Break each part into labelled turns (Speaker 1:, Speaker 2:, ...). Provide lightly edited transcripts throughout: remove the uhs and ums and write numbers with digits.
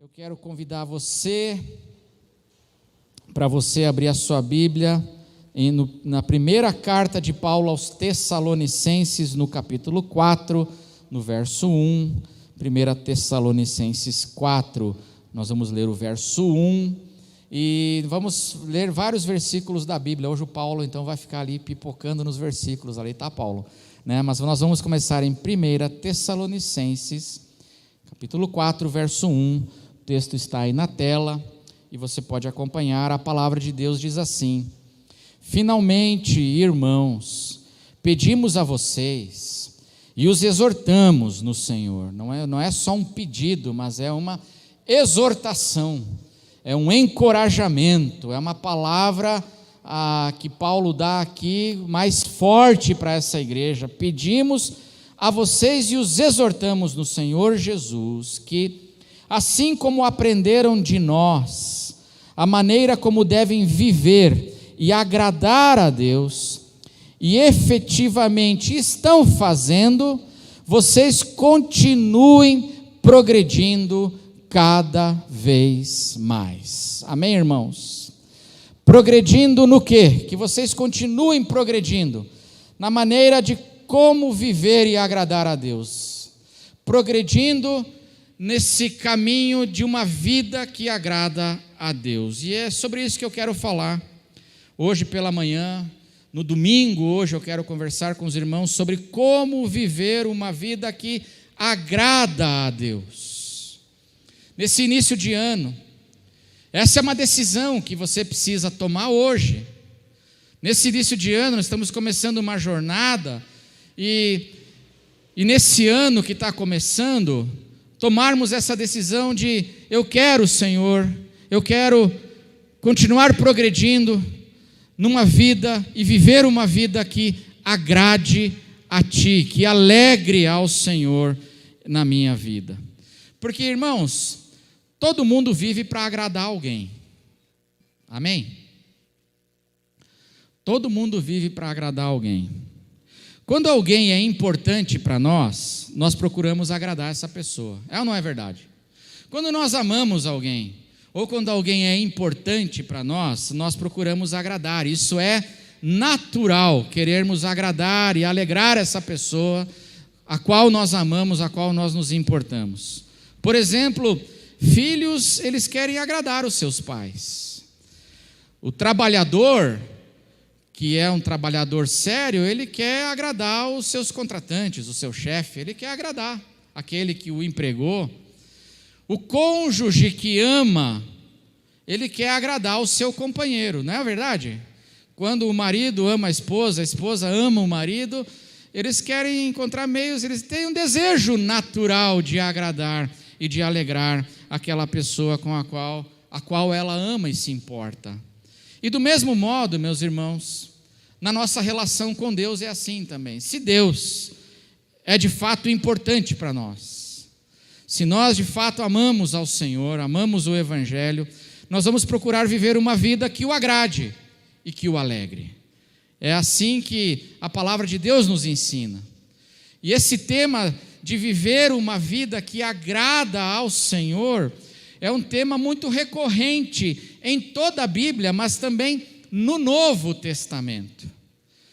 Speaker 1: Eu quero convidar você, para você abrir a sua Bíblia na primeira carta de Paulo aos Tessalonicenses, no capítulo 4, no verso 1, 1 Tessalonicenses 4, nós vamos ler o verso 1, e vamos ler vários versículos da Bíblia. Hoje o Paulo então vai ficar ali pipocando nos versículos, ali está Paulo, né? Mas nós vamos começar em 1 Tessalonicenses, capítulo 4, verso 1, o texto está aí na tela, e você pode acompanhar. A palavra de Deus diz assim: finalmente, irmãos, pedimos a vocês e os exortamos no Senhor. Não é só um pedido, mas é uma exortação, é um encorajamento, é uma palavra que Paulo dá aqui mais forte para essa igreja. Pedimos a vocês e os exortamos no Senhor Jesus, que assim como aprenderam de nós a maneira como devem viver e agradar a Deus, e efetivamente estão fazendo, vocês continuem progredindo cada vez mais. Amém, irmãos? Progredindo no quê? Que vocês continuem progredindo na maneira de como viver e agradar a Deus. Progredindo nesse caminho de uma vida que agrada a Deus. E é sobre isso que eu quero falar hoje pela manhã. No domingo, hoje eu quero conversar com os irmãos sobre como viver uma vida que agrada a Deus. Nesse início de ano, essa é uma decisão que você precisa tomar hoje. Nesse início de ano, nós estamos começando uma jornada, e nesse ano que está começando, tomarmos essa decisão de: eu quero, Senhor, eu quero continuar progredindo numa vida e viver uma vida que agrade a Ti, que alegre ao Senhor na minha vida. Porque, irmãos, todo mundo vive para agradar alguém. Amém? Todo mundo vive para agradar alguém. Quando alguém é importante para nós, nós procuramos agradar essa pessoa. É ou não é verdade? Quando nós amamos alguém, ou quando alguém é importante para nós, nós procuramos agradar. Isso é natural, querermos agradar e alegrar essa pessoa a qual nós amamos, a qual nós nos importamos. Por exemplo, filhos, eles querem agradar os seus pais. O trabalhador, que é um trabalhador sério, ele quer agradar os seus contratantes, o seu chefe, ele quer agradar aquele que o empregou. O cônjuge que ama, ele quer agradar o seu companheiro, não é verdade? Quando o marido ama a esposa ama o marido, eles querem encontrar meios, eles têm um desejo natural de agradar e de alegrar aquela pessoa com a qual ela ama e se importa. E do mesmo modo, meus irmãos, na nossa relação com Deus é assim também. Se Deus é de fato importante para nós, se nós de fato amamos ao Senhor, amamos o Evangelho, nós vamos procurar viver uma vida que o agrade e que o alegre. É assim que a palavra de Deus nos ensina. E esse tema de viver uma vida que agrada ao Senhor é um tema muito recorrente em toda a Bíblia, mas também no Novo Testamento.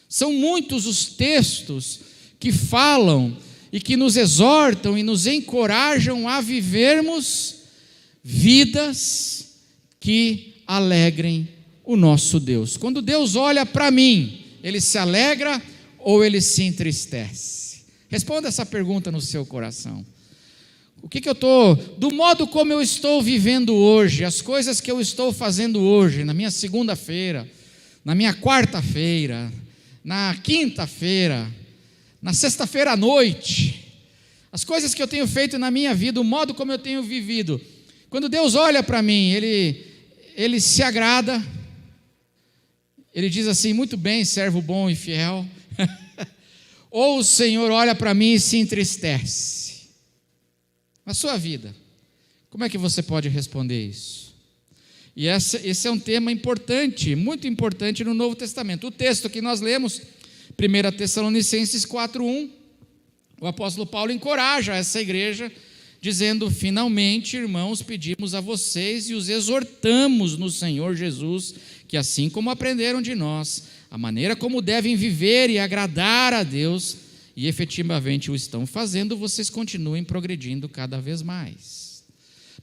Speaker 1: São muitos os textos que falam e que nos exortam e nos encorajam a vivermos vidas que alegrem o nosso Deus. Quando Deus olha para mim, Ele se alegra ou Ele se entristece? Responda essa pergunta no seu coração. Do modo como eu estou vivendo hoje, as coisas que eu estou fazendo hoje, na minha segunda-feira, na minha quarta-feira, na quinta-feira, na sexta-feira à noite, as coisas que eu tenho feito na minha vida, o modo como eu tenho vivido, quando Deus olha para mim, Ele se agrada, Ele diz assim: muito bem, servo bom e fiel, ou o Senhor olha para mim e se entristece? Na sua vida, como é que você pode responder isso? E esse é um tema importante, muito importante no Novo Testamento. O texto que nós lemos, 1 Tessalonicenses 4:1, o apóstolo Paulo encoraja essa igreja dizendo: finalmente, irmãos, pedimos a vocês e os exortamos no Senhor Jesus, que assim como aprenderam de nós, a maneira como devem viver e agradar a Deus, e efetivamente o estão fazendo, vocês continuem progredindo cada vez mais.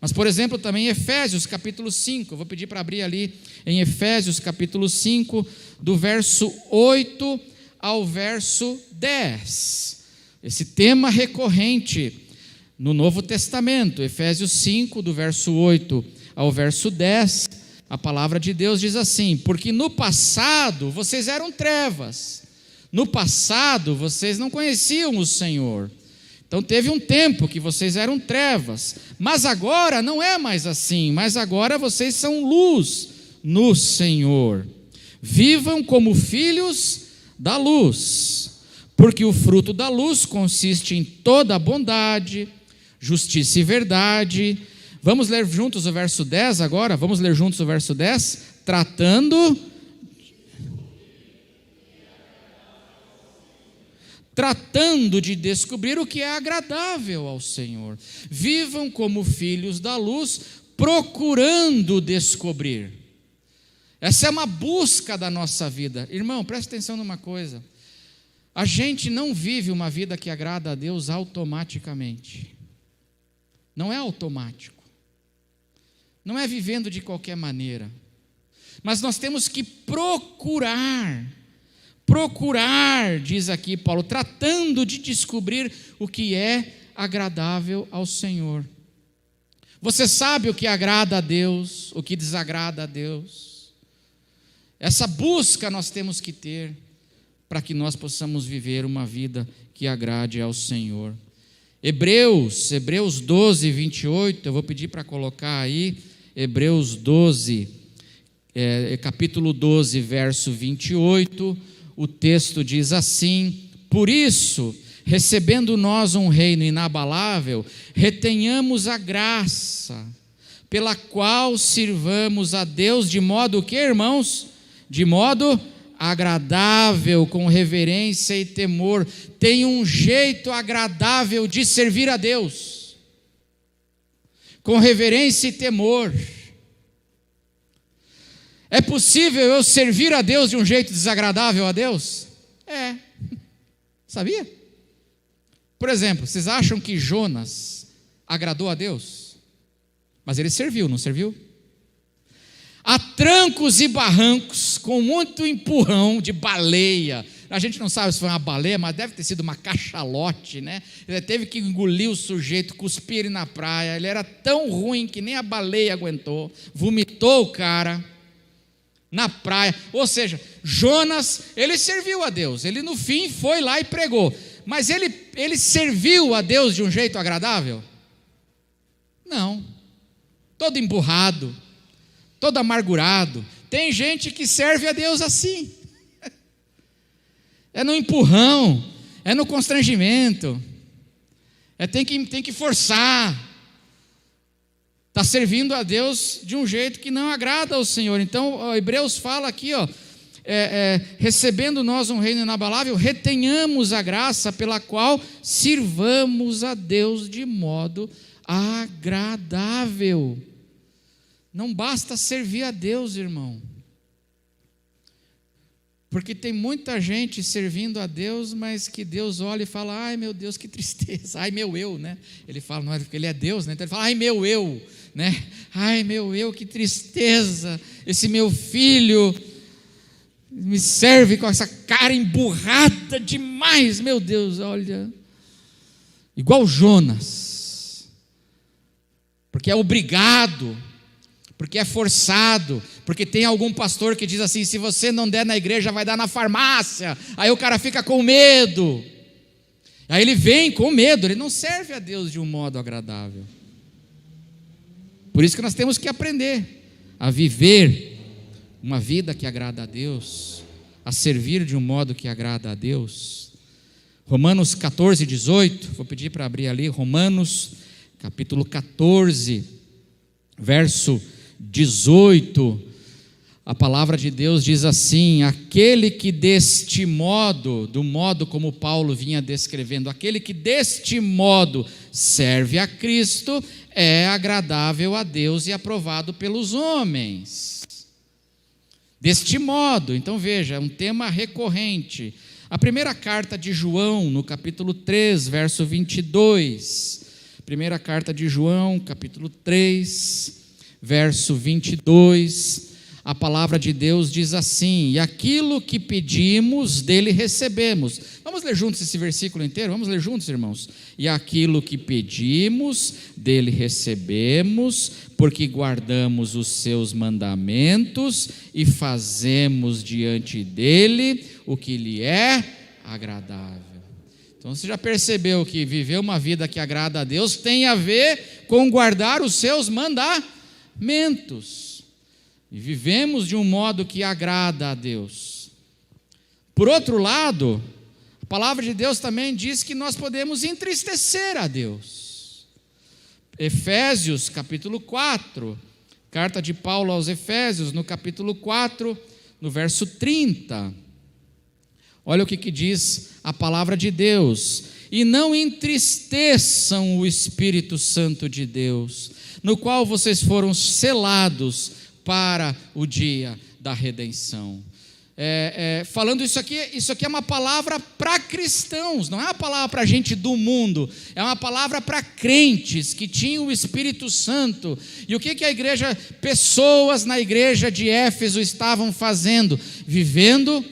Speaker 1: Mas, por exemplo, também em Efésios capítulo 5, eu vou pedir para abrir ali em Efésios capítulo 5, do verso 8 ao verso 10. Esse tema recorrente no Novo Testamento, Efésios 5, do verso 8 ao verso 10, a palavra de Deus diz assim: porque no passado vocês eram trevas, no passado vocês não conheciam o Senhor, então teve um tempo que vocês eram trevas, mas agora não é mais assim, mas agora vocês são luz no Senhor. Vivam como filhos da luz, porque o fruto da luz consiste em toda a bondade, justiça e verdade. Vamos ler juntos o verso 10 agora? Vamos ler juntos o verso 10? Tratando de descobrir o que é agradável ao Senhor. Vivam como filhos da luz, procurando descobrir. Essa é uma busca da nossa vida. Irmão, preste atenção numa coisa. A gente não vive uma vida que agrada a Deus automaticamente. Não é automático. Não é vivendo de qualquer maneira. Mas nós temos que procurar, diz aqui Paulo, tratando de descobrir o que é agradável ao Senhor. Você sabe o que agrada a Deus, o que desagrada a Deus. Essa busca nós temos que ter para que nós possamos viver uma vida que agrade ao Senhor. Hebreus 12, 28, eu vou pedir para colocar aí, Hebreus 12, capítulo 12, verso 28, o texto diz assim: por isso, recebendo nós um reino inabalável, retenhamos a graça, pela qual sirvamos a Deus de modo que, irmãos? De modo agradável, com reverência e temor. Tem um jeito agradável de servir a Deus, com reverência e temor. É possível eu servir a Deus de um jeito desagradável a Deus? É. Sabia? Por exemplo, vocês acham que Jonas agradou a Deus? Mas ele serviu, não serviu? A trancos e barrancos, com muito empurrão de baleia. A gente não sabe se foi uma baleia, mas deve ter sido uma cachalote, né? Ele teve que engolir o sujeito, cuspir ele na praia. Ele era tão ruim que nem a baleia aguentou. Vomitou o cara na praia. Ou seja, Jonas, ele serviu a Deus. Ele no fim foi lá e pregou. Mas ele serviu a Deus de um jeito agradável? Não. Todo emburrado, todo amargurado. Tem gente que serve a Deus assim. É no empurrão, é no constrangimento, tem que forçar. Está servindo a Deus de um jeito que não agrada ao Senhor. Então, Hebreus fala aqui, recebendo nós um reino inabalável, retenhamos a graça pela qual sirvamos a Deus de modo agradável. Não basta servir a Deus, irmão. Porque tem muita gente servindo a Deus, mas que Deus olha e fala: ai meu Deus, que tristeza, ai meu eu, né? Ele fala, não é porque ele é Deus, né? Então ele fala: ai meu eu, né? Ai meu eu, que tristeza, esse meu filho me serve com essa cara emburrada demais, meu Deus, olha. Igual Jonas, porque é obrigado, porque é forçado, porque tem algum pastor que diz assim: se você não der na igreja, vai dar na farmácia. Aí o cara fica com medo. Aí ele vem com medo, ele não serve a Deus de um modo agradável. Por isso que nós temos que aprender a viver uma vida que agrada a Deus, a servir de um modo que agrada a Deus. Romanos 14, 18, vou pedir para abrir ali, Romanos capítulo 14, verso 18, a palavra de Deus diz assim: aquele que deste modo, do modo como Paulo vinha descrevendo, aquele que deste modo serve a Cristo é agradável a Deus e aprovado pelos homens. Deste modo, então veja, é um tema recorrente. A primeira carta de João, no capítulo 3, verso 22. Primeira carta de João, capítulo 3, verso 22. A palavra de Deus diz assim: e aquilo que pedimos, dele recebemos. Vamos ler juntos esse versículo inteiro? Vamos ler juntos, irmãos? E aquilo que pedimos, dele recebemos, porque guardamos os seus mandamentos e fazemos diante dele o que lhe é agradável. Então você já percebeu que viver uma vida que agrada a Deus tem a ver com guardar os seus mandamentos. E vivemos de um modo que agrada a Deus. Por outro lado, a palavra de Deus também diz que nós podemos entristecer a Deus. Efésios capítulo 4, carta de Paulo aos Efésios, no capítulo 4, no verso 30. Olha o que diz a palavra de Deus: e não entristeçam o Espírito Santo de Deus, no qual vocês foram selados para o dia da redenção. Falando isso aqui é uma palavra para cristãos, não é uma palavra para gente do mundo, é uma palavra para crentes que tinham o Espírito Santo. E o que a igreja, pessoas na igreja de Éfeso estavam fazendo? Vivendo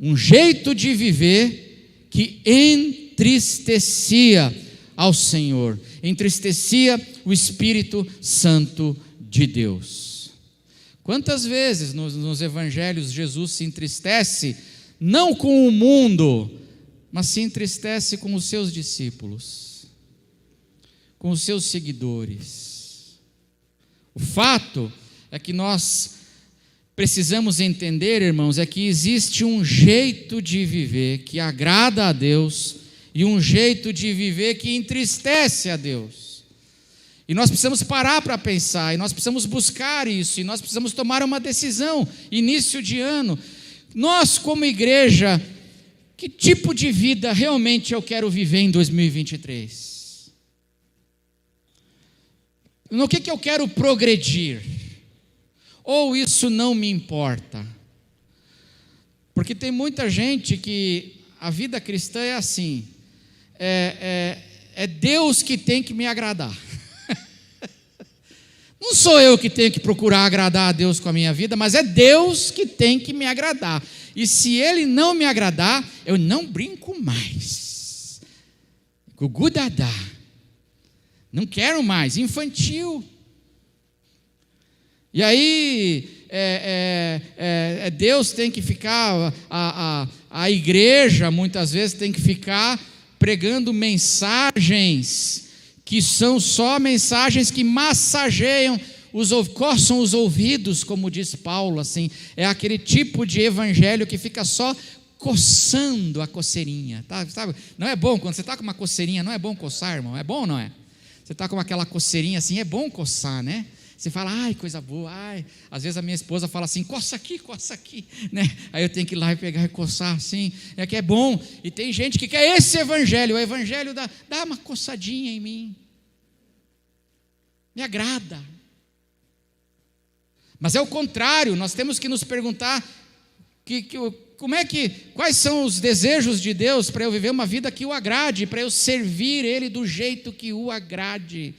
Speaker 1: um jeito de viver que entristecia ao Senhor, entristecia o Espírito Santo de Deus. Quantas vezes nos evangelhos Jesus se entristece, não com o mundo, mas se entristece com os seus discípulos, com os seus seguidores. O fato é que nós precisamos entender, irmãos, é que existe um jeito de viver que agrada a Deus e um jeito de viver que entristece a Deus. E nós precisamos parar para pensar, e nós precisamos buscar isso, e nós precisamos tomar uma decisão, início de ano. Nós, como igreja, que tipo de vida realmente eu quero viver em 2023? No que eu quero progredir? Ou isso não me importa? Porque tem muita gente que a vida cristã é assim, é Deus que tem que me agradar. Não sou eu que tenho que procurar agradar a Deus com a minha vida, mas é Deus que tem que me agradar. E se Ele não me agradar, eu não brinco mais. Gugu dadá. Não quero mais, infantil. E aí, Deus tem que ficar, a igreja muitas vezes tem que ficar pregando mensagens que são só mensagens que massageiam, coçam os ouvidos, como diz Paulo, assim, é aquele tipo de evangelho que fica só coçando a coceirinha, tá? Sabe? Não é bom, quando você está com uma coceirinha, não é bom coçar, irmão, é bom ou não é? Você está com aquela coceirinha assim, é bom coçar, né? Você fala, ai, coisa boa, ai. Às vezes a minha esposa fala assim, coça aqui, né? Aí eu tenho que ir lá e pegar e coçar assim, é que é bom. E tem gente que quer esse evangelho, o evangelho dá uma coçadinha em mim. Me agrada. Mas é o contrário, nós temos que nos perguntar quais são os desejos de Deus para eu viver uma vida que o agrade, para eu servir Ele do jeito que o agrade,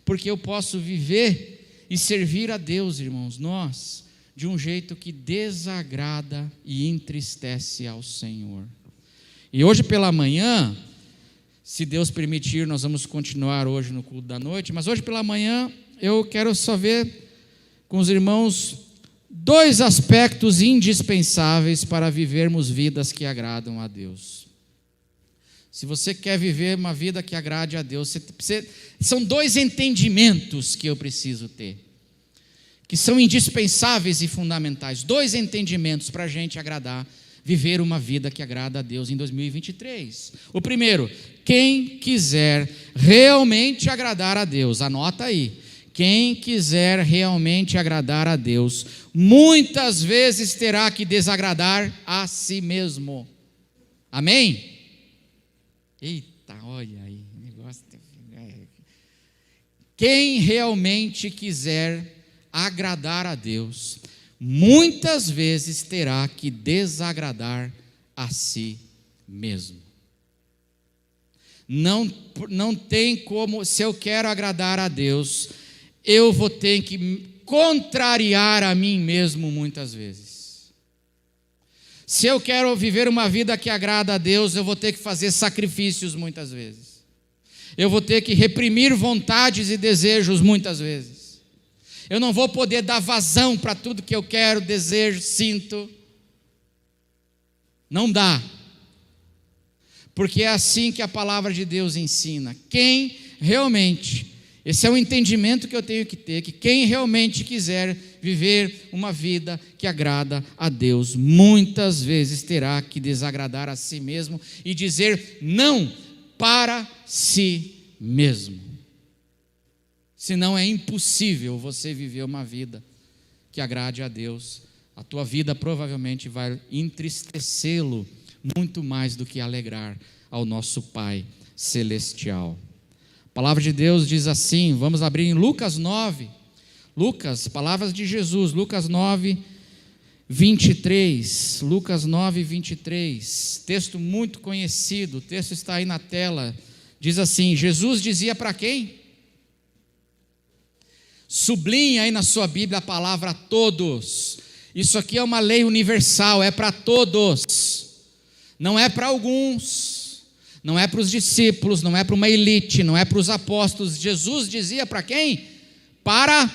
Speaker 1: porque eu posso viver e servir a Deus, irmãos, nós, de um jeito que desagrada e entristece ao Senhor. E hoje pela manhã, se Deus permitir, nós vamos continuar hoje no culto da noite, mas hoje pela manhã eu quero só ver com os irmãos 2 aspectos indispensáveis para vivermos vidas que agradam a Deus. Se você quer viver uma vida que agrade a Deus, são 2 entendimentos que eu preciso ter, que são indispensáveis e fundamentais. 2 entendimentos para a gente viver uma vida que agrada a Deus em 2023. O primeiro, quem quiser realmente agradar a Deus, anota aí. Quem quiser realmente agradar a Deus, muitas vezes terá que desagradar a si mesmo. Amém? Eita, olha aí, negócio Quem realmente quiser agradar a Deus, muitas vezes terá que desagradar a si mesmo. Não tem como, se eu quero agradar a Deus, eu vou ter que contrariar a mim mesmo muitas vezes. Se eu quero viver uma vida que agrada a Deus, eu vou ter que fazer sacrifícios muitas vezes. Eu vou ter que reprimir vontades e desejos muitas vezes. Eu não vou poder dar vazão para tudo que eu quero, desejo, sinto. Não dá. Porque é assim que a palavra de Deus ensina. Quem realmente, esse é o entendimento que eu tenho que ter, que quem realmente quiser viver uma vida que agrada a Deus, muitas vezes terá que desagradar a si mesmo e dizer não para si mesmo. Senão é impossível você viver uma vida que agrade a Deus. A tua vida provavelmente vai entristecê-lo muito mais do que alegrar ao nosso Pai Celestial. A palavra de Deus diz assim, vamos abrir em Lucas 9, palavras de Jesus, Lucas 9, 23, Lucas 9, 23, texto muito conhecido, o texto está aí na tela, diz assim, Jesus dizia para quem? Sublinhe aí na sua Bíblia a palavra todos, isso aqui é uma lei universal, é para todos, não é para alguns, não é para os discípulos, não é para uma elite, não é para os apóstolos. Jesus dizia para quem? Para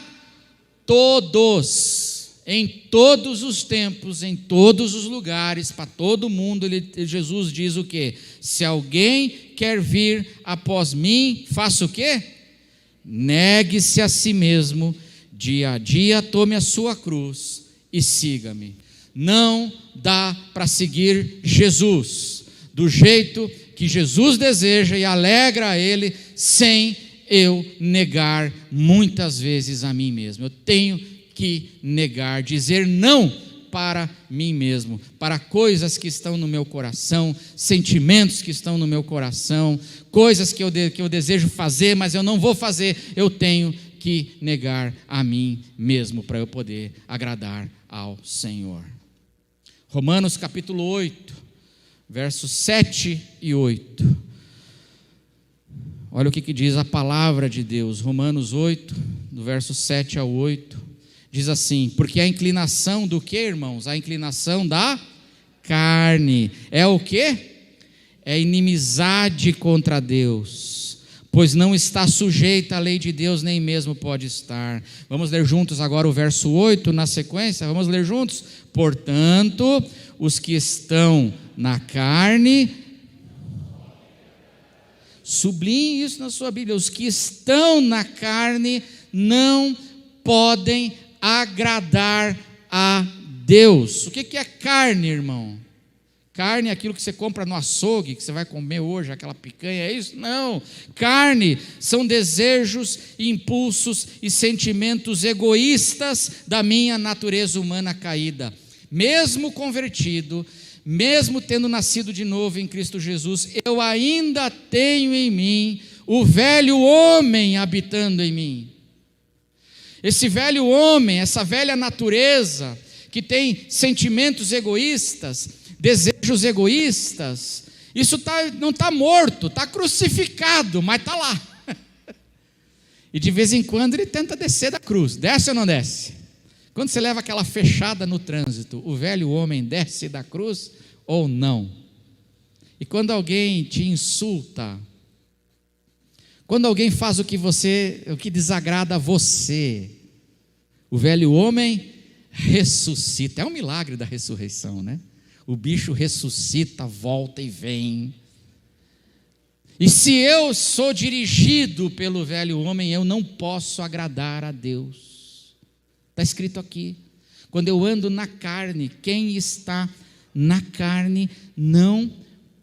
Speaker 1: todos, em todos os tempos, em todos os lugares, para todo mundo. Jesus diz o quê? Se alguém quer vir após mim, faça o quê? Negue-se a si mesmo, dia a dia tome a sua cruz e siga-me. Não dá para seguir Jesus do jeito que Jesus deseja e alegra a Ele, sem eu negar muitas vezes a mim mesmo. Eu tenho que negar, dizer não para mim mesmo, para coisas que estão no meu coração, sentimentos que estão no meu coração, coisas que eu desejo fazer, mas eu não vou fazer. Eu tenho que negar a mim mesmo para eu poder agradar ao Senhor. Romanos capítulo 8, versos 7 e 8. Olha o que diz a palavra de Deus. Romanos 8, do verso 7 ao 8, diz assim: porque a inclinação do que, irmãos? A inclinação da carne é o que? É inimizade contra Deus, pois não está sujeita à lei de Deus, nem mesmo pode estar. Vamos ler juntos agora o verso 8 na sequência, vamos ler juntos? Portanto, os que estão na carne, sublinhe isso na sua Bíblia, os que estão na carne não podem agradar a Deus. O que é carne, irmão? Carne é aquilo que você compra no açougue, que você vai comer hoje, aquela picanha, é isso? Não, carne são desejos, impulsos e sentimentos egoístas da minha natureza humana caída. Mesmo convertido, mesmo tendo nascido de novo em Cristo Jesus, eu ainda tenho em mim o velho homem habitando em mim. Esse velho homem, essa velha natureza, que tem sentimentos egoístas, desejos egoístas, isso não está morto, está crucificado, mas está lá. E de vez em quando ele tenta descer da cruz. Desce ou não desce? Quando você leva aquela fechada no trânsito, o velho homem desce da cruz ou não? E quando alguém te insulta, quando alguém faz o que desagrada a você, o velho homem ressuscita. É um milagre da ressurreição, né? O bicho ressuscita, volta e vem. E se eu sou dirigido pelo velho homem, eu não posso agradar a Deus. Está escrito aqui. Quando eu ando na carne, quem está na carne não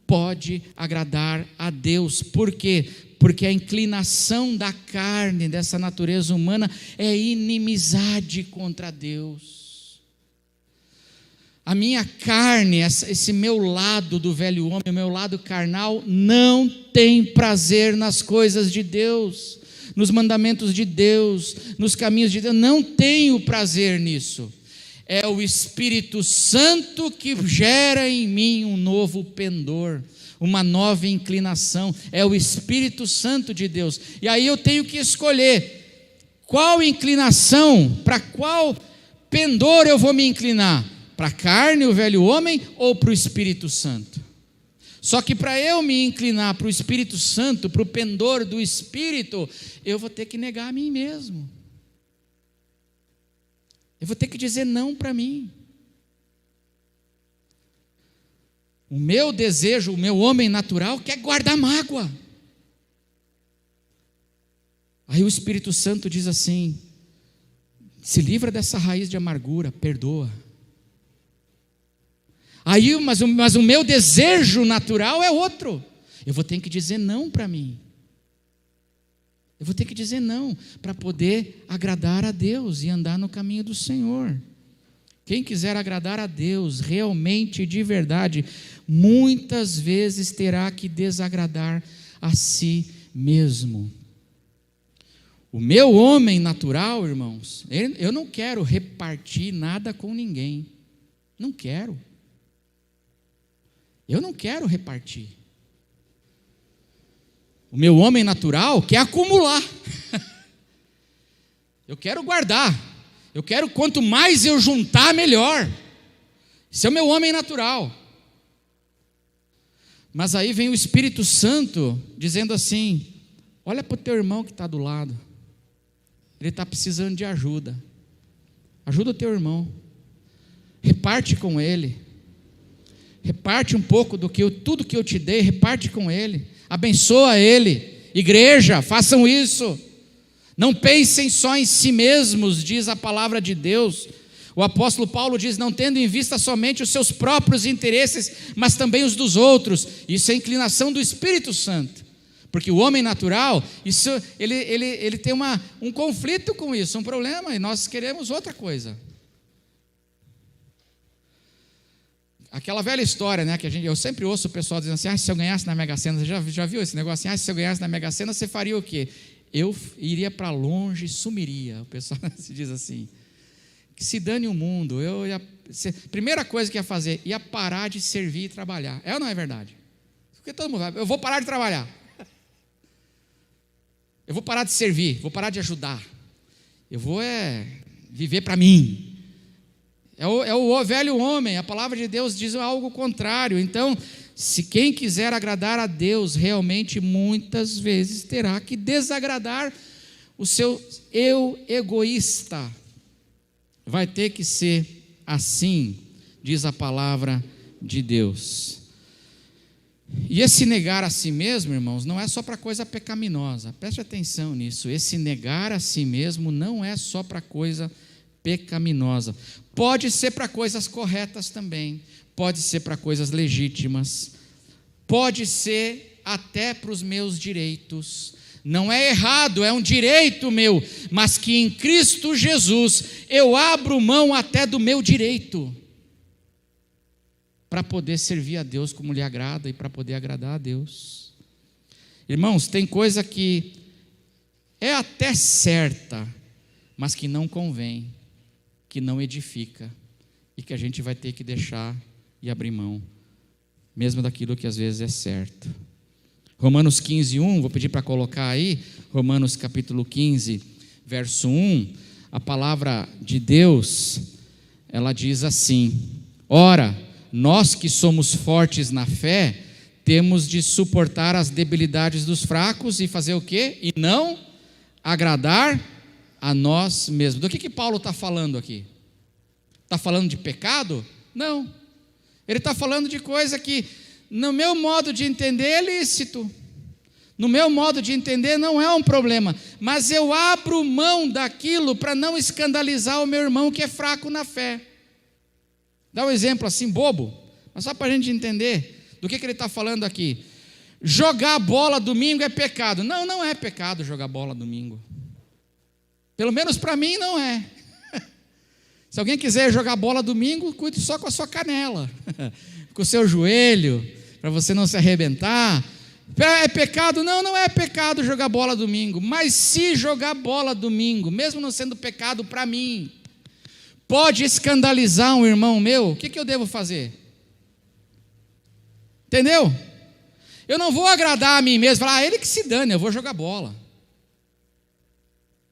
Speaker 1: pode agradar a Deus. Por quê? Porque a inclinação da carne, dessa natureza humana, é inimizade contra Deus. A minha carne, esse meu lado do velho homem, o meu lado carnal, não tem prazer nas coisas de Deus, nos mandamentos de Deus, nos caminhos de Deus. Eu não tenho prazer nisso. É o Espírito Santo que gera em mim um novo pendor, uma nova inclinação. É o Espírito Santo de Deus. E aí eu tenho que escolher qual inclinação, para qual pendor eu vou me inclinar. Para a carne, o velho homem, ou para o Espírito Santo? Só que para eu me inclinar para o Espírito Santo, para o pendor do Espírito, eu vou ter que negar a mim mesmo. Eu vou ter que dizer não para mim. O meu desejo, o meu homem natural quer guardar mágoa. Aí o Espírito Santo diz assim: se livra dessa raiz de amargura, perdoa. Aí, mas o meu desejo natural é outro. Eu vou ter que dizer não para mim. Eu vou ter que dizer não para poder agradar a Deus e andar no caminho do Senhor. Quem quiser agradar a Deus realmente, de verdade, muitas vezes terá que desagradar a si mesmo. O meu homem natural, irmãos, eu não quero repartir nada com ninguém. Não quero. Eu não quero repartir. O meu homem natural quer acumular. Eu quero guardar. Eu quero, quanto mais eu juntar, melhor. Esse é o meu homem natural. Mas aí vem o Espírito Santo dizendo assim: olha para o teu irmão que está do lado. Ele está precisando de ajuda. Ajuda o teu irmão. Reparte com ele. Reparte um pouco tudo que eu te dei, reparte com ele. Abençoa ele. Igreja, façam isso. Não pensem só em si mesmos, diz a palavra de Deus. O apóstolo Paulo diz: não tendo em vista somente os seus próprios interesses, mas também os dos outros. Isso é inclinação do Espírito Santo. Porque o homem natural, ele tem um conflito com isso, um problema, e nós queremos outra coisa. Aquela velha história, né, que eu sempre ouço o pessoal dizendo assim: se eu ganhasse na Mega Sena, você já viu esse negócio assim? Se eu ganhasse na Mega Sena, você faria o quê? Eu iria para longe e sumiria. O pessoal se diz assim: que se dane o mundo. Primeira coisa que ia fazer, ia parar de servir e trabalhar. É ou não é verdade? Porque todo mundo vai: eu vou parar de trabalhar. Eu vou parar de servir, vou parar de ajudar. Eu vou viver para mim. É o velho homem. A palavra de Deus diz algo contrário. Então, se quem quiser agradar a Deus, realmente muitas vezes terá que desagradar o seu eu egoísta. Vai ter que ser assim, diz a palavra de Deus. E esse negar a si mesmo, irmãos, não é só para coisa pecaminosa. Preste atenção nisso. Esse negar a si mesmo não é só para coisa pecaminosa. Pode ser para coisas corretas também, pode ser para coisas legítimas, pode ser até para os meus direitos. Não é errado, é um direito meu, mas que em Cristo Jesus eu abro mão até do meu direito para poder servir a Deus como lhe agrada e para poder agradar a Deus. Irmãos, tem coisa que é até certa, mas que não convém, que não edifica, e que a gente vai ter que deixar e abrir mão, mesmo daquilo que às vezes é certo. Romanos 15:1, vou pedir para colocar aí, Romanos capítulo 15, verso 1, a palavra de Deus, ela diz assim: ora, nós que somos fortes na fé, temos de suportar as debilidades dos fracos e fazer o quê? E não agradar a nós mesmos. Do que Paulo está falando aqui? Está falando de pecado? Não. Ele está falando de coisa que, no meu modo de entender, é lícito. No meu modo de entender, não é um problema. Mas eu abro mão daquilo para não escandalizar o meu irmão que é fraco na fé. Dá um exemplo assim, bobo, mas só para a gente entender do que ele está falando aqui. Jogar bola domingo é pecado. Não, não é pecado jogar bola domingo. Pelo menos para mim não é. Se alguém quiser jogar bola domingo, cuide só com a sua canela, com o seu joelho, para você não se arrebentar. É pecado? Não, não é pecado jogar bola domingo. Mas se jogar bola domingo, mesmo não sendo pecado para mim, pode escandalizar um irmão meu, o que eu devo fazer? Entendeu? Eu não vou agradar a mim mesmo, falar, ele que se dane, eu vou jogar bola.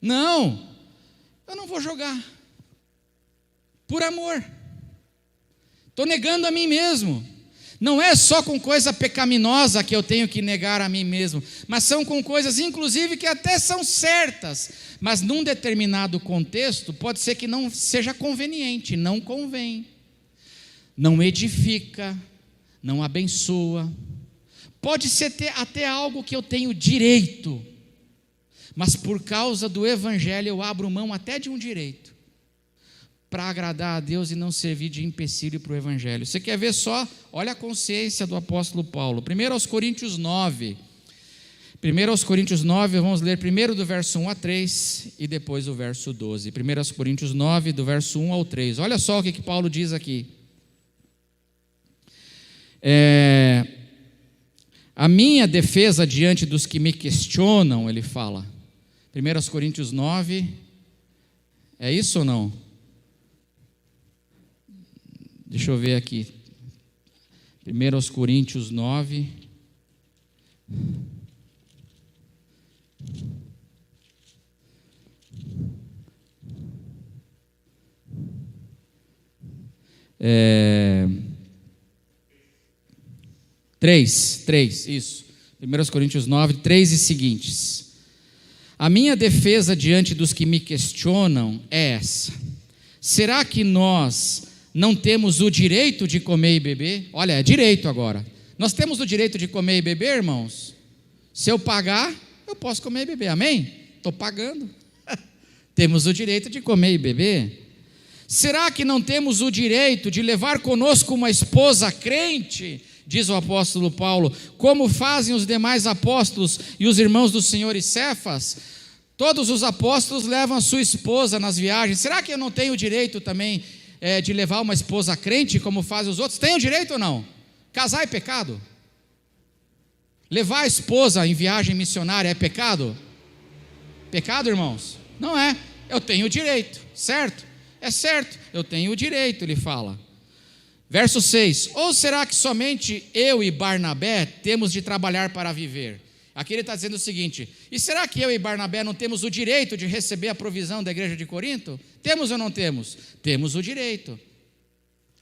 Speaker 1: Não, eu não vou jogar. Por amor. Estou negando a mim mesmo. Não é só com coisa pecaminosa que eu tenho que negar a mim mesmo, mas são com coisas, inclusive, que até são certas, mas num determinado contexto, pode ser que não seja conveniente, não convém, não edifica, não abençoa. Pode ser até algo que eu tenho direito, mas por causa do Evangelho eu abro mão até de um direito, para agradar a Deus e não servir de empecilho para o Evangelho. Você quer ver só? Olha a consciência do apóstolo Paulo. 1 Coríntios 9. 1 Coríntios 9, vamos ler primeiro do verso 1 a 3 e depois o verso 12. 1 Coríntios 9, do verso 1 ao 3. Olha só o que Paulo diz aqui. A minha defesa diante dos que me questionam, ele fala. 1 Coríntios 9, é isso ou não? Deixa eu ver aqui. 1 Coríntios 9. Três, isso. 1 Coríntios 9, 3 e seguintes. A minha defesa diante dos que me questionam é essa: será que nós não temos o direito de comer e beber? Olha, é direito agora. Nós temos o direito de comer e beber, irmãos? Se eu pagar, eu posso comer e beber, amém? Estou pagando. Temos o direito de comer e beber. Será que não temos o direito de levar conosco uma esposa crente? Diz o apóstolo Paulo, como fazem os demais apóstolos e os irmãos do Senhor e Cefas? Todos os apóstolos levam a sua esposa nas viagens. Será que eu não tenho o direito também de levar uma esposa crente, como fazem os outros? Tenho direito ou não? Casar é pecado? Levar a esposa em viagem missionária é pecado? Pecado, irmãos? Não é. Eu tenho o direito, certo? É certo, eu tenho o direito, ele fala. Verso 6, ou será que somente eu e Barnabé temos de trabalhar para viver? Aqui ele está dizendo o seguinte, e será que eu e Barnabé não temos o direito de receber a provisão da igreja de Corinto? Temos ou não temos? Temos o direito.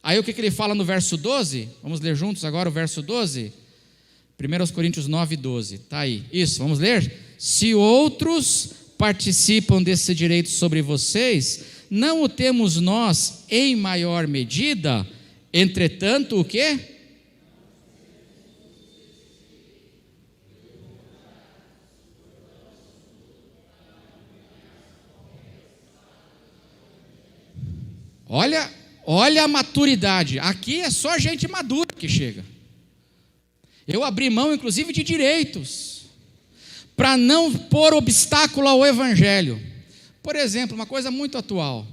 Speaker 1: Aí o que ele fala no verso 12? Vamos ler juntos agora o verso 12? 1 Coríntios 9, 12, está aí. Isso, vamos ler? Se outros participam desse direito sobre vocês, não o temos nós em maior medida? Entretanto, o quê? Olha a maturidade. Aqui é só gente madura que chega. Eu abri mão, inclusive, de direitos, para não pôr obstáculo ao Evangelho. Por exemplo, uma coisa muito atual.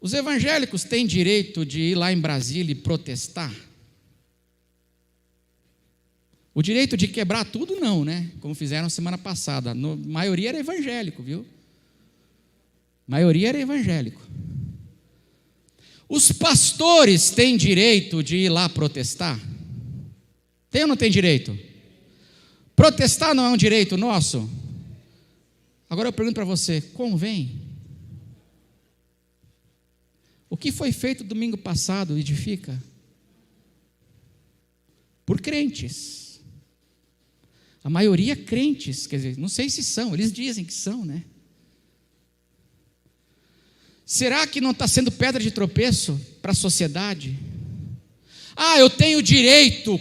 Speaker 1: Os evangélicos têm direito de ir lá em Brasília e protestar? O direito de quebrar tudo não, né? Como fizeram semana passada. A maioria era evangélico, viu? A maioria era evangélico. Os pastores têm direito de ir lá protestar? Tem ou não tem direito? Protestar não é um direito nosso? Agora eu pergunto para você, convém? O que foi feito domingo passado edifica? Por crentes. A maioria crentes, quer dizer, não sei se são, eles dizem que são, né? Será que não está sendo pedra de tropeço para a sociedade? Eu tenho direito,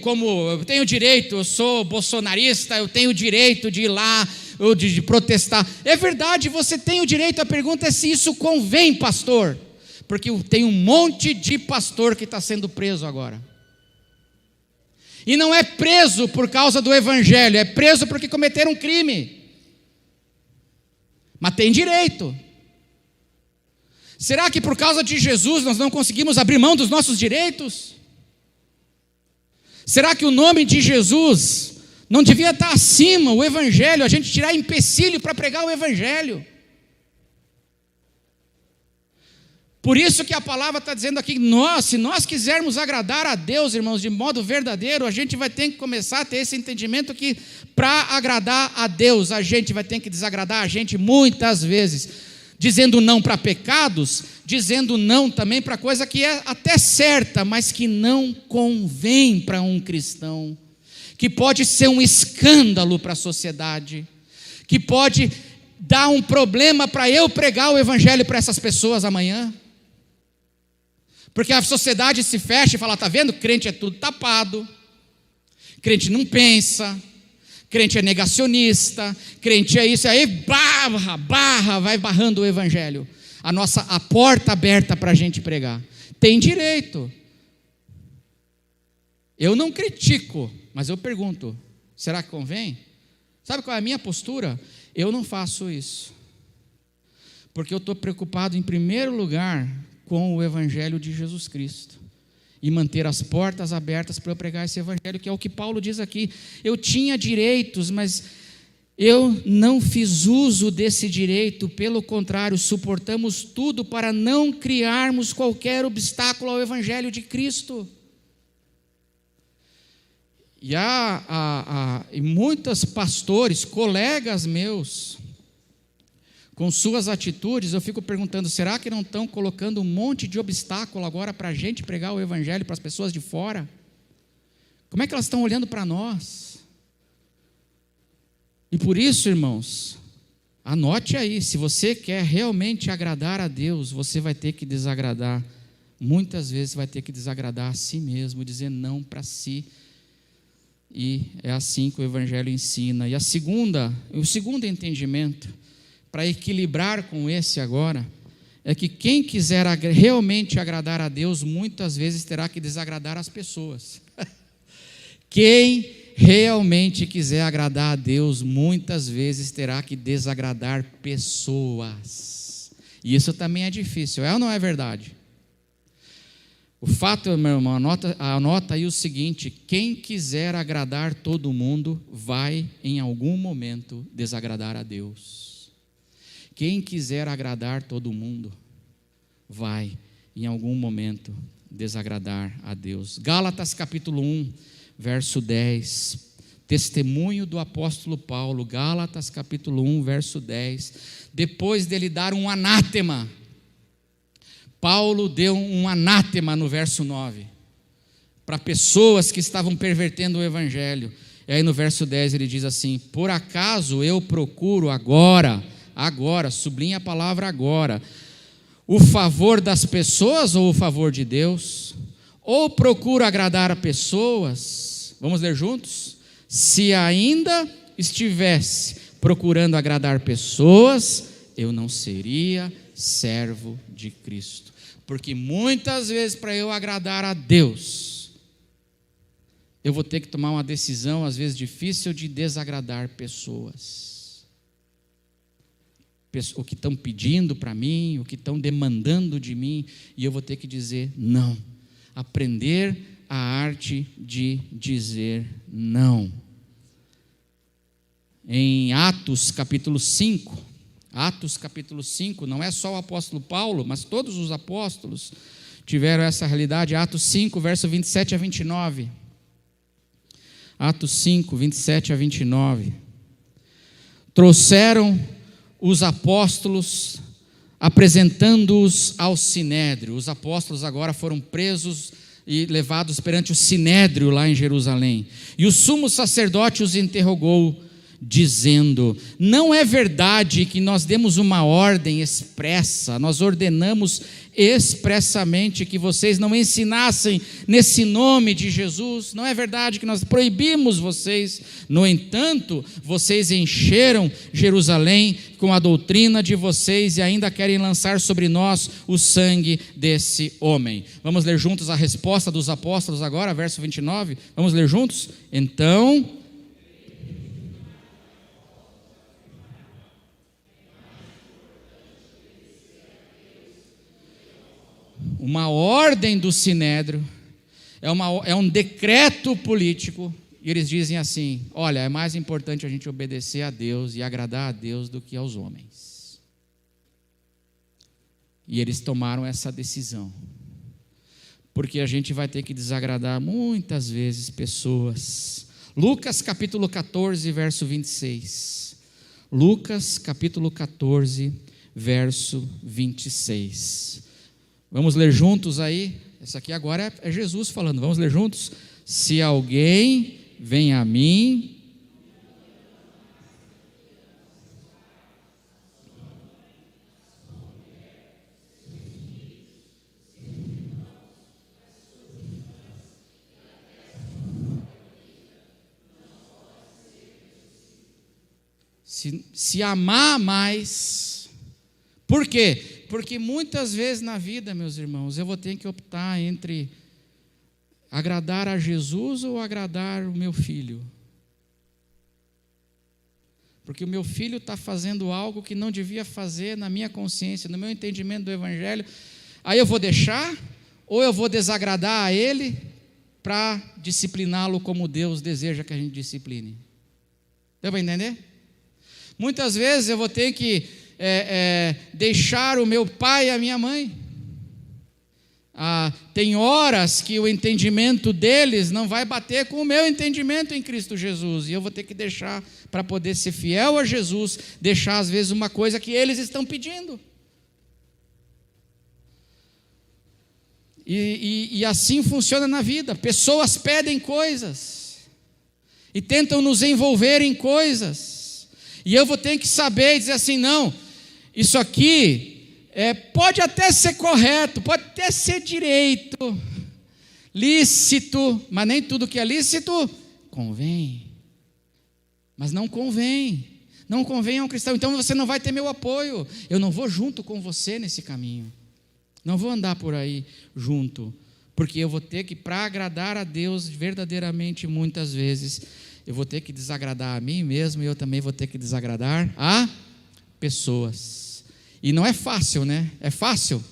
Speaker 1: eu sou bolsonarista, eu tenho direito de ir lá, de protestar. É verdade, você tem o direito, a pergunta é se isso convém, pastor. Porque tem um monte de pastor que está sendo preso agora. E não é preso por causa do Evangelho, é preso porque cometeram um crime. Mas tem direito. Será que por causa de Jesus nós não conseguimos abrir mão dos nossos direitos? Será que o nome de Jesus não devia estar acima, o Evangelho, a gente tirar empecilho para pregar o Evangelho? Por isso que a palavra está dizendo aqui, se nós quisermos agradar a Deus, irmãos, de modo verdadeiro, a gente vai ter que começar a ter esse entendimento que para agradar a Deus, a gente vai ter que desagradar a gente muitas vezes, dizendo não para pecados, dizendo não também para coisa que é até certa, mas que não convém para um cristão, que pode ser um escândalo para a sociedade, que pode dar um problema para eu pregar o Evangelho para essas pessoas amanhã. Porque a sociedade se fecha e fala, está vendo? Crente é tudo tapado, crente não pensa, crente é negacionista, crente é isso, aí vai barrando o Evangelho. A porta aberta para a gente pregar. Tem direito. Eu não critico, mas eu pergunto, será que convém? Sabe qual é a minha postura? Eu não faço isso. Porque eu estou preocupado em primeiro lugar com o Evangelho de Jesus Cristo, e manter as portas abertas para eu pregar esse Evangelho, que é o que Paulo diz aqui. Eu tinha direitos, mas eu não fiz uso desse direito, pelo contrário, suportamos tudo para não criarmos qualquer obstáculo ao Evangelho de Cristo. E muitos pastores, colegas meus, com suas atitudes, eu fico perguntando, será que não estão colocando um monte de obstáculo agora para a gente pregar o Evangelho para as pessoas de fora? Como é que elas estão olhando para nós? E por isso, irmãos, anote aí, se você quer realmente agradar a Deus, você vai ter que desagradar, muitas vezes vai ter que desagradar a si mesmo, dizer não para si, e é assim que o Evangelho ensina. E o segundo entendimento, para equilibrar com esse agora, é que quem quiser realmente agradar a Deus, muitas vezes terá que desagradar as pessoas. Quem realmente quiser agradar a Deus, muitas vezes terá que desagradar pessoas. E isso também é difícil, é ou não é verdade? O fato, meu irmão, anota aí o seguinte: quem quiser agradar todo mundo, vai em algum momento desagradar a Deus. Quem quiser agradar todo mundo, vai, em algum momento, desagradar a Deus. Gálatas capítulo 1, verso 10. Testemunho do apóstolo Paulo, Gálatas capítulo 1, verso 10. Depois dele dar um anátema, Paulo deu um anátema no verso 9, para pessoas que estavam pervertendo o Evangelho. E aí no verso 10 ele diz assim: por acaso eu procuro agora, sublinha a palavra agora, o favor das pessoas ou o favor de Deus? Ou procuro agradar a pessoas? Vamos ler juntos? Se ainda estivesse procurando agradar pessoas, eu não seria servo de Cristo. Porque muitas vezes, para eu agradar a Deus, eu vou ter que tomar uma decisão, às vezes difícil, de desagradar pessoas. O que estão pedindo para mim, o que estão demandando de mim, e eu vou ter que dizer não. Aprender a arte de dizer não. Em Atos capítulo 5, não é só o apóstolo Paulo, mas todos os apóstolos tiveram essa realidade. Atos 5, verso 27 a 29. Atos 5, 27 a 29. Trouxeram os apóstolos, apresentando-os ao sinédrio. Os apóstolos agora foram presos e levados perante o sinédrio lá em Jerusalém. E o sumo sacerdote os interrogou, dizendo: não é verdade que nós demos uma ordem expressa, nós ordenamos expressamente que vocês não ensinassem nesse nome de Jesus? Não é verdade que nós proibimos vocês? No entanto, vocês encheram Jerusalém com a doutrina de vocês e ainda querem lançar sobre nós o sangue desse homem. Vamos ler juntos a resposta dos apóstolos agora, verso 29? Vamos ler juntos? Então, uma ordem do sinédrio, é um decreto político, e eles dizem assim: olha, é mais importante a gente obedecer a Deus e agradar a Deus do que aos homens. E eles tomaram essa decisão, porque a gente vai ter que desagradar muitas vezes pessoas. Lucas capítulo 14, verso 26. Lucas capítulo 14, verso 26. Vamos ler juntos aí? Essa aqui agora é Jesus falando, vamos ler juntos? Se alguém vem a mim, se amar mais. Por quê? Porque muitas vezes na vida, meus irmãos, eu vou ter que optar entre agradar a Jesus ou agradar o meu filho. Porque o meu filho está fazendo algo que não devia fazer na minha consciência, no meu entendimento do Evangelho. Aí eu vou deixar, ou eu vou desagradar a ele para discipliná-lo como Deus deseja que a gente discipline. Deu para entender? Muitas vezes eu vou ter que deixar o meu pai e a minha mãe. Tem horas que o entendimento deles não vai bater com o meu entendimento em Cristo Jesus, e eu vou ter que deixar, para poder ser fiel a Jesus, deixar às vezes uma coisa que eles estão pedindo. E assim funciona na vida. Pessoas pedem coisas e tentam nos envolver em coisas, e eu vou ter que saber e dizer assim: não, isso aqui pode até ser correto, pode até ser direito, lícito, mas nem tudo que é lícito convém. Mas não convém a um cristão. Então você não vai ter meu apoio, eu não vou junto com você nesse caminho, não vou andar por aí junto, porque eu vou ter que, para agradar a Deus verdadeiramente, muitas vezes eu vou ter que desagradar a mim mesmo, e eu também vou ter que desagradar a pessoas. E não é fácil, né? É fácil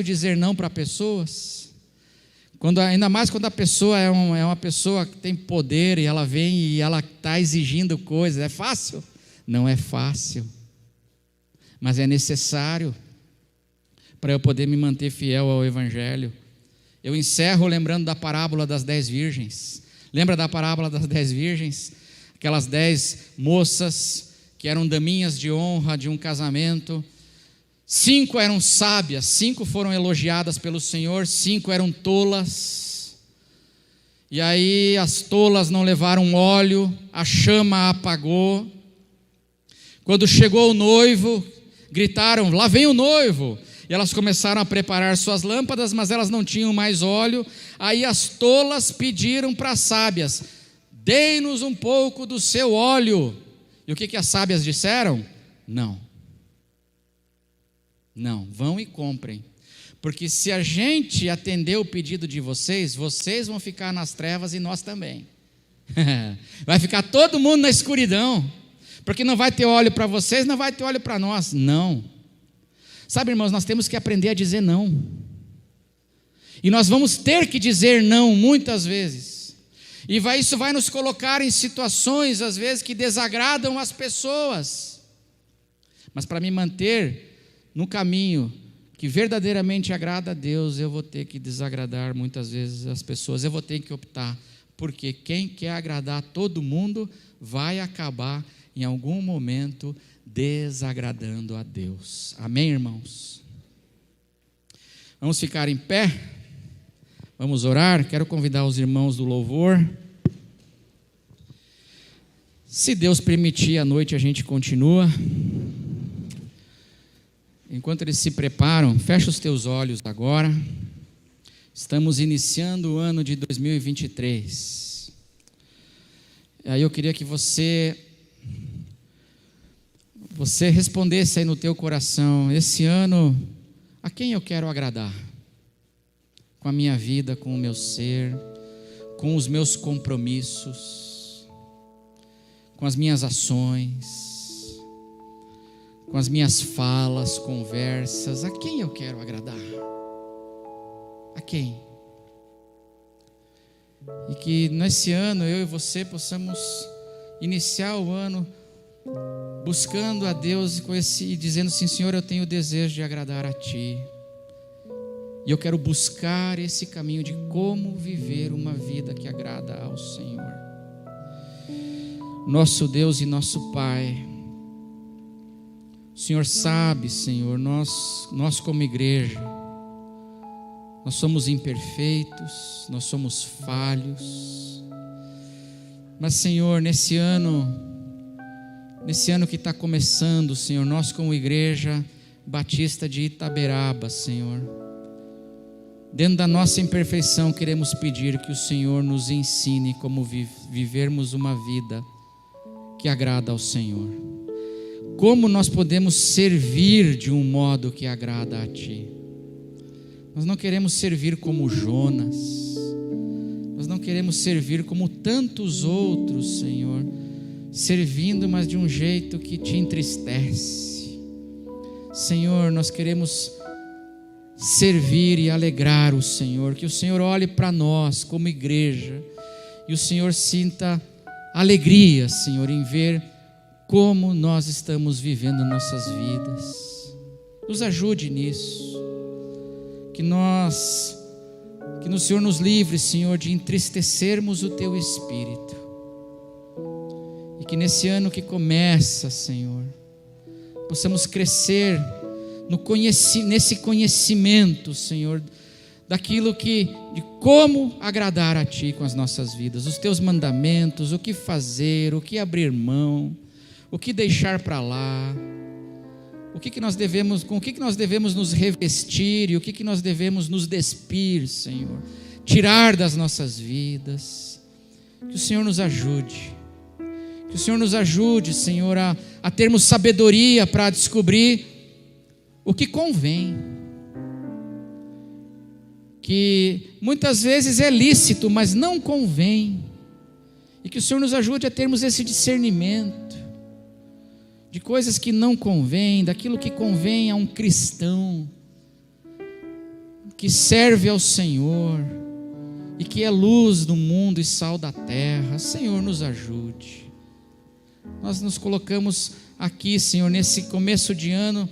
Speaker 1: dizer não para pessoas, ainda mais quando a pessoa é uma pessoa que tem poder, e ela vem e ela está exigindo coisas. É fácil? Não é fácil, mas é necessário para eu poder me manter fiel ao Evangelho. Eu encerro lembrando da parábola das 10 virgens. Lembra da parábola das 10 virgens? Aquelas 10 moças que eram daminhas de honra de um casamento. 5 eram sábias, 5 foram elogiadas pelo Senhor, 5 eram tolas. E aí as tolas não levaram óleo, a chama apagou. Quando chegou o noivo, gritaram: lá vem o noivo. E elas começaram a preparar suas lâmpadas, mas elas não tinham mais óleo. Aí as tolas pediram para as sábias: dei-nos um pouco do seu óleo. E o que as sábias disseram? Não, vão e comprem, porque se a gente atender o pedido de vocês, vocês vão ficar nas trevas e nós também. Vai ficar todo mundo na escuridão, porque não vai ter óleo para vocês, não vai ter óleo para nós. Não. Sabe, irmãos, nós temos que aprender a dizer não. E nós vamos ter que dizer não muitas vezes. E isso vai nos colocar em situações, às vezes, que desagradam as pessoas. Mas para me manter no caminho que verdadeiramente agrada a Deus, eu vou ter que desagradar muitas vezes as pessoas. Eu vou ter que optar, porque quem quer agradar todo mundo vai acabar em algum momento desagradando a Deus. Amém, irmãos? Vamos ficar em pé, vamos orar. Quero convidar os irmãos do louvor. Se Deus permitir, à noite a gente continua. Enquanto eles se preparam, fecha os teus olhos agora. Estamos iniciando o ano de 2023. Aí eu queria que você respondesse aí no teu coração: esse ano, a quem eu quero agradar? Com a minha vida, com o meu ser, com os meus compromissos, com as minhas ações, com as minhas falas, conversas. A quem eu quero agradar? A quem? E que nesse ano eu e você possamos iniciar o ano buscando a Deus e dizendo assim: Senhor, eu tenho o desejo de agradar a Ti. E eu quero buscar esse caminho de como viver uma vida que agrada ao Senhor. Nosso Deus e nosso Pai, o Senhor sabe, Senhor, nós como igreja, nós somos imperfeitos, nós somos falhos. Mas, Senhor, nesse ano que está começando, Senhor, nós como igreja batista de Itaberaba, Senhor, dentro da nossa imperfeição, queremos pedir que o Senhor nos ensine como vivermos uma vida que agrada ao Senhor. Como nós podemos servir de um modo que agrada a Ti. Nós não queremos servir como Jonas. Nós não queremos servir como tantos outros, Senhor, servindo, mas de um jeito que Te entristece. Senhor, nós queremos servir e alegrar o Senhor, que o Senhor olhe para nós como igreja e o Senhor sinta alegria, Senhor, em ver como nós estamos vivendo nossas vidas. Nos ajude nisso, que o Senhor nos livre, Senhor, de entristecermos o Teu Espírito, e que nesse ano que começa, Senhor, possamos crescer nesse conhecimento, Senhor, de como agradar a Ti com as nossas vidas, os Teus mandamentos, o que fazer, o que abrir mão, o que deixar para lá, com o que nós devemos nos revestir e o que nós devemos nos despir, Senhor, tirar das nossas vidas. Que o Senhor nos ajude, Senhor, a termos sabedoria para descobrir o que convém, que muitas vezes é lícito, mas não convém, e que o Senhor nos ajude a termos esse discernimento de coisas que não convém, daquilo que convém a um cristão que serve ao Senhor e que é luz do mundo e sal da terra. Senhor, nos ajude. Nós nos colocamos aqui, Senhor, nesse começo de ano,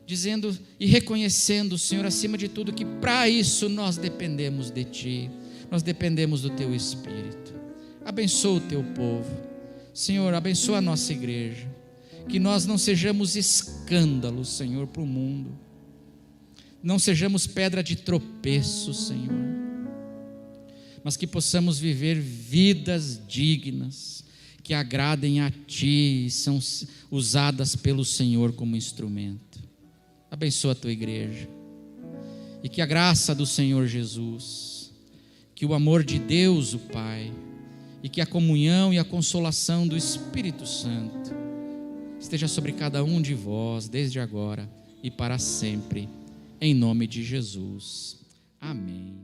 Speaker 1: dizendo e reconhecendo, Senhor, acima de tudo, que para isso nós dependemos de Ti, nós dependemos do Teu Espírito. Abençoa o Teu povo, Senhor, abençoa a nossa igreja, que nós não sejamos escândalo, Senhor, para o mundo, não sejamos pedra de tropeço, Senhor, mas que possamos viver vidas dignas, que agradem a Ti e são usadas pelo Senhor como instrumento. Abençoa a Tua igreja, e que a graça do Senhor Jesus, que o amor de Deus o Pai, e que a comunhão e a consolação do Espírito Santo esteja sobre cada um de vós, desde agora e para sempre, em nome de Jesus. Amém.